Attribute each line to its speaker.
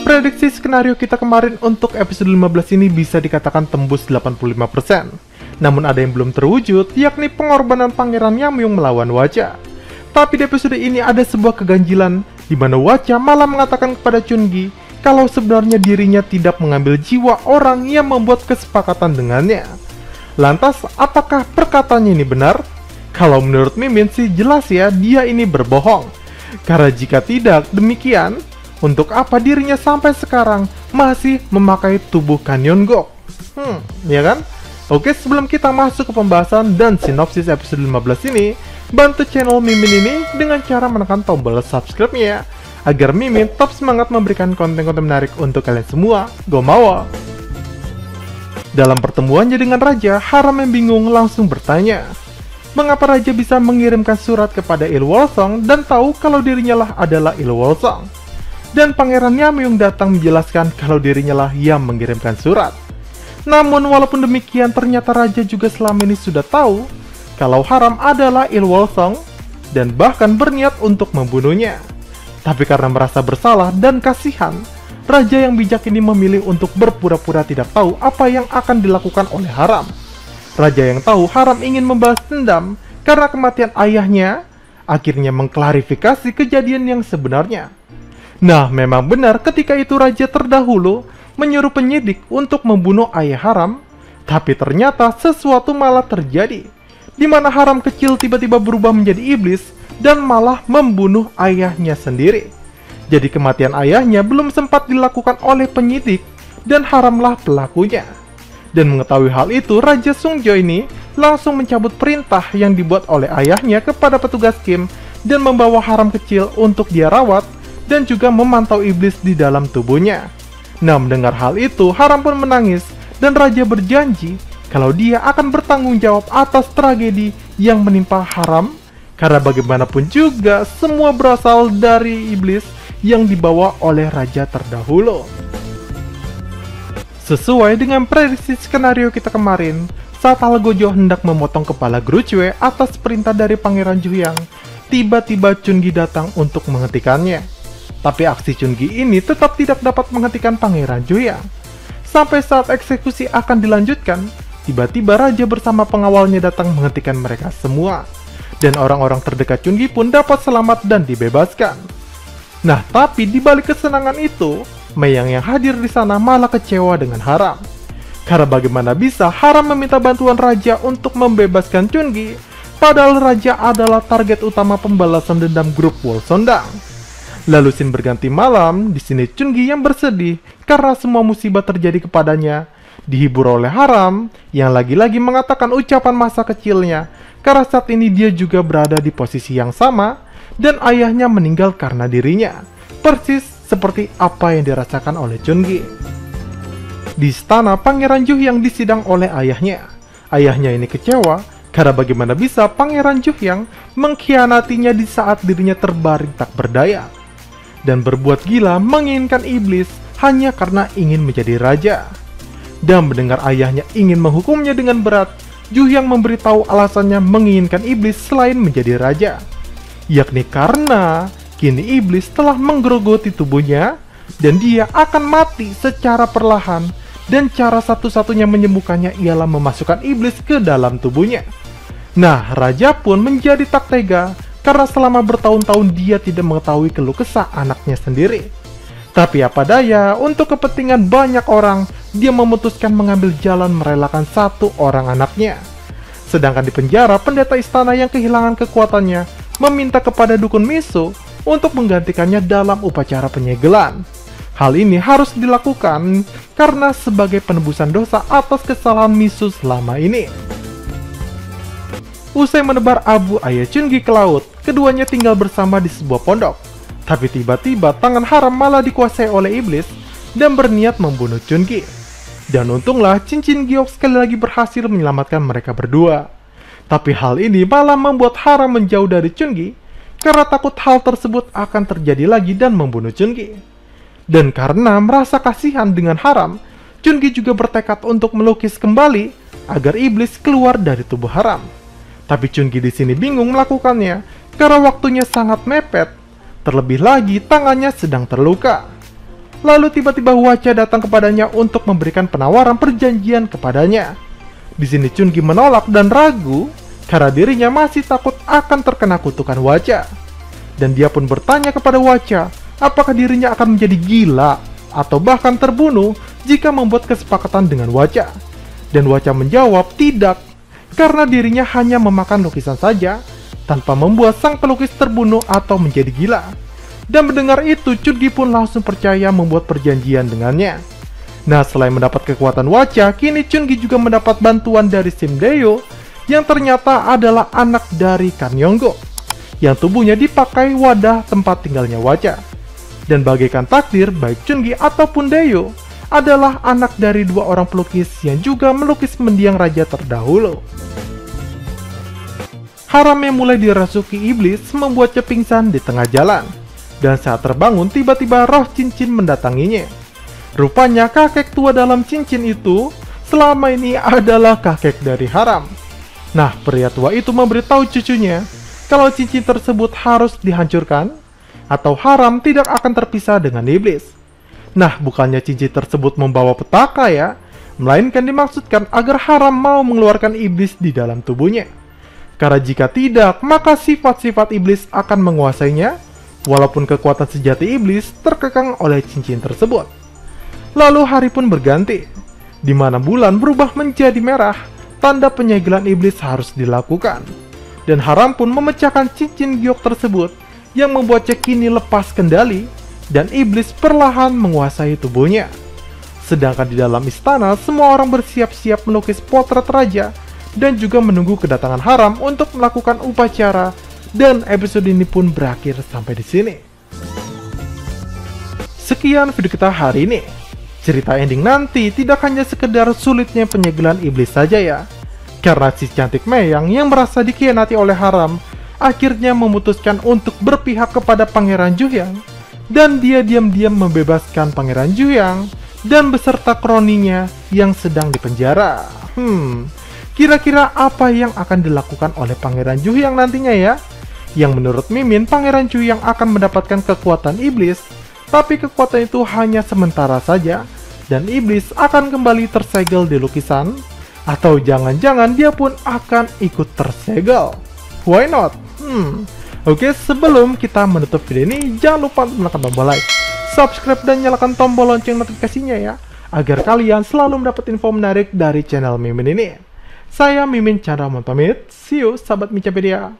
Speaker 1: Prediksi skenario kita kemarin untuk episode 15 ini bisa dikatakan tembus 85%. Namun ada yang belum terwujud, yakni pengorbanan Pangeran Yamyung melawan Hwacha. Tapi di episode ini ada sebuah keganjilan, di mana Hwacha malah mengatakan kepada Chungi kalau sebenarnya dirinya tidak mengambil jiwa orang yang membuat kesepakatan dengannya. Lantas, apakah perkataannya ini benar? Kalau menurut Mimin sih jelas ya, dia ini berbohong. Karena jika tidak demikian, untuk apa dirinya sampai sekarang masih memakai tubuh Kanyongok? Ya kan? Oke, sebelum kita masuk ke pembahasan dan sinopsis episode 15 ini, bantu channel Mimin ini dengan cara menekan tombol subscribe-nya ya, agar Mimin tetap semangat memberikan konten-konten menarik untuk kalian semua. Gomawa! Dalam pertemuannya dengan Raja, Haram yang bingung langsung bertanya, mengapa Raja bisa mengirimkan surat kepada Il Wol-sung dan tahu kalau dirinya lah adalah Il Wol-sung? Dan Pangeran Yamyung datang menjelaskan kalau dirinya lah yang mengirimkan surat. Namun walaupun demikian, ternyata Raja juga selama ini sudah tahu kalau Haram adalah Il Wol-sung dan bahkan berniat untuk membunuhnya. Tapi karena merasa bersalah dan kasihan, Raja yang bijak ini memilih untuk berpura-pura tidak tahu apa yang akan dilakukan oleh Haram. Raja yang tahu Haram ingin membalas dendam karena kematian ayahnya, akhirnya mengklarifikasi kejadian yang sebenarnya. Nah, memang benar ketika itu Raja terdahulu menyuruh penyidik untuk membunuh ayah Haram, tapi ternyata sesuatu malah terjadi, di mana Haram kecil tiba-tiba berubah menjadi iblis dan malah membunuh ayahnya sendiri. Jadi kematian ayahnya belum sempat dilakukan oleh penyidik dan Haramlah pelakunya. Dan mengetahui hal itu, Raja Sungjo ini langsung mencabut perintah yang dibuat oleh ayahnya kepada petugas Kim dan membawa Haram kecil untuk dia rawat dan juga memantau iblis di dalam tubuhnya. Nah, mendengar hal itu, Haram pun menangis dan Raja berjanji kalau dia akan bertanggung jawab atas tragedi yang menimpa Haram, karena bagaimanapun juga semua berasal dari iblis yang dibawa oleh Raja terdahulu. Sesuai dengan prediksi skenario kita kemarin, saat Algojo hendak memotong kepala Gruchue atas perintah dari Pangeran Juhyang, tiba-tiba Chungi datang untuk menghentikannya. Tapi aksi Chungi ini tetap tidak dapat menghentikan Pangeran Juhyang. Sampai saat eksekusi akan dilanjutkan, tiba-tiba Raja bersama pengawalnya datang menghentikan mereka semua. Dan orang-orang terdekat Chungi pun dapat selamat dan dibebaskan. Nah, tapi di balik kesenangan itu, Meiyang yang hadir di sana malah kecewa dengan Haram. Karena bagaimana bisa Haram meminta bantuan Raja untuk membebaskan Chungi, padahal Raja adalah target utama pembalasan dendam grup Wolsondang. Lalu scene berganti malam, di sini Chungi yang bersedih karena semua musibah terjadi kepadanya, dihibur oleh Haram yang lagi-lagi mengatakan ucapan masa kecilnya, karena saat ini dia juga berada di posisi yang sama dan ayahnya meninggal karena dirinya, persis seperti apa yang dirasakan oleh Chungi. Di istana, Pangeran Juhyang disidang oleh ayahnya. Ayahnya ini kecewa karena bagaimana bisa Pangeran Juhyang mengkhianatinya di saat dirinya terbaring tak berdaya dan berbuat gila menginginkan iblis hanya karena ingin menjadi raja. Dan mendengar ayahnya ingin menghukumnya dengan berat, Juhyang memberitahu alasannya menginginkan iblis selain menjadi raja, yakni karena kini iblis telah menggerogoti tubuhnya dan dia akan mati secara perlahan, dan cara satu-satunya menyembuhkannya ialah memasukkan iblis ke dalam tubuhnya. Nah, Raja pun menjadi tak tega karena selama bertahun-tahun dia tidak mengetahui keluh kesah anaknya sendiri. Tapi apa daya, untuk kepentingan banyak orang, dia memutuskan mengambil jalan merelakan satu orang anaknya. Sedangkan di penjara, pendeta istana yang kehilangan kekuatannya meminta kepada dukun Miso untuk menggantikannya dalam upacara penyegelan. Hal ini harus dilakukan karena sebagai penebusan dosa atas kesalahan Miso selama ini. Usai menebar abu ayah Chungi ke laut, keduanya tinggal bersama di sebuah pondok. Tapi tiba-tiba tangan Haram malah dikuasai oleh iblis dan berniat membunuh Chungi. Dan untunglah cincin giok sekali lagi berhasil menyelamatkan mereka berdua. Tapi hal ini malah membuat Haram menjauh dari Chungi karena takut hal tersebut akan terjadi lagi dan membunuh Chungi. Dan karena merasa kasihan dengan Haram, Chungi juga bertekad untuk melukis kembali agar iblis keluar dari tubuh Haram. Tapi Chungi di sini bingung melakukannya karena waktunya sangat mepet. Terlebih lagi tangannya sedang terluka. Lalu tiba-tiba Hwacha datang kepadanya untuk memberikan penawaran perjanjian kepadanya. Di sini Chungi menolak dan ragu karena dirinya masih takut akan terkena kutukan Hwacha. Dan dia pun bertanya kepada Hwacha, apakah dirinya akan menjadi gila atau bahkan terbunuh jika membuat kesepakatan dengan Hwacha. Dan Hwacha menjawab tidak, karena dirinya hanya memakan lukisan saja tanpa membuat sang pelukis terbunuh atau menjadi gila. Dan mendengar itu, Chungi pun langsung percaya membuat perjanjian dengannya. Nah, selain mendapat kekuatan Hwacha, kini Chungi juga mendapat bantuan dari Simdaeyo yang ternyata adalah anak dari Kan Yonggo, yang tubuhnya dipakai wadah tempat tinggalnya Hwacha. Dan bagaikan takdir, baik Chungi ataupun Daeyo adalah anak dari dua orang pelukis yang juga melukis mendiang raja terdahulu. Haram yang mulai dirasuki iblis membuatnya pingsan di tengah jalan. Dan saat terbangun, tiba-tiba roh cincin mendatanginya. Rupanya kakek tua dalam cincin itu selama ini adalah kakek dari Haram. Nah, pria tua itu memberitahu cucunya kalau cincin tersebut harus dihancurkan atau Haram tidak akan terpisah dengan iblis. Nah, bukannya cincin tersebut membawa petaka ya, melainkan dimaksudkan agar Haram mau mengeluarkan iblis di dalam tubuhnya. Karena jika tidak, maka sifat-sifat iblis akan menguasainya, walaupun kekuatan sejati iblis terkekang oleh cincin tersebut. Lalu hari pun berganti, di mana bulan berubah menjadi merah, tanda penyegelan iblis harus dilakukan. Dan Haram pun memecahkan cincin giok tersebut, yang membuatnya kini lepas kendali, dan iblis perlahan menguasai tubuhnya. Sedangkan di dalam istana, semua orang bersiap-siap melukis potret raja, dan juga menunggu kedatangan Haram untuk melakukan upacara. Dan episode ini pun berakhir sampai di sini. Sekian video kita hari ini. Cerita ending nanti tidak hanya sekedar sulitnya penyegelan iblis saja ya. Karena si cantik Meyang yang merasa dikhianati oleh Haram akhirnya memutuskan untuk berpihak kepada Pangeran Juhyang. Dan dia diam-diam membebaskan Pangeran Juhyang dan beserta kroninya yang sedang dipenjara. Kira-kira apa yang akan dilakukan oleh Pangeran Juhyang nantinya ya? Yang menurut Mimin, Pangeran Juhyang akan mendapatkan kekuatan iblis, tapi kekuatan itu hanya sementara saja, dan iblis akan kembali tersegel di lukisan, atau jangan-jangan dia pun akan ikut tersegel. Why not? Oke, sebelum kita menutup video ini, jangan lupa untuk menekan tombol like, subscribe, dan nyalakan tombol lonceng notifikasinya ya, agar kalian selalu mendapat info menarik dari channel Mimin ini. Saya Mimin Chandra pamit, see you sahabat Micapedia.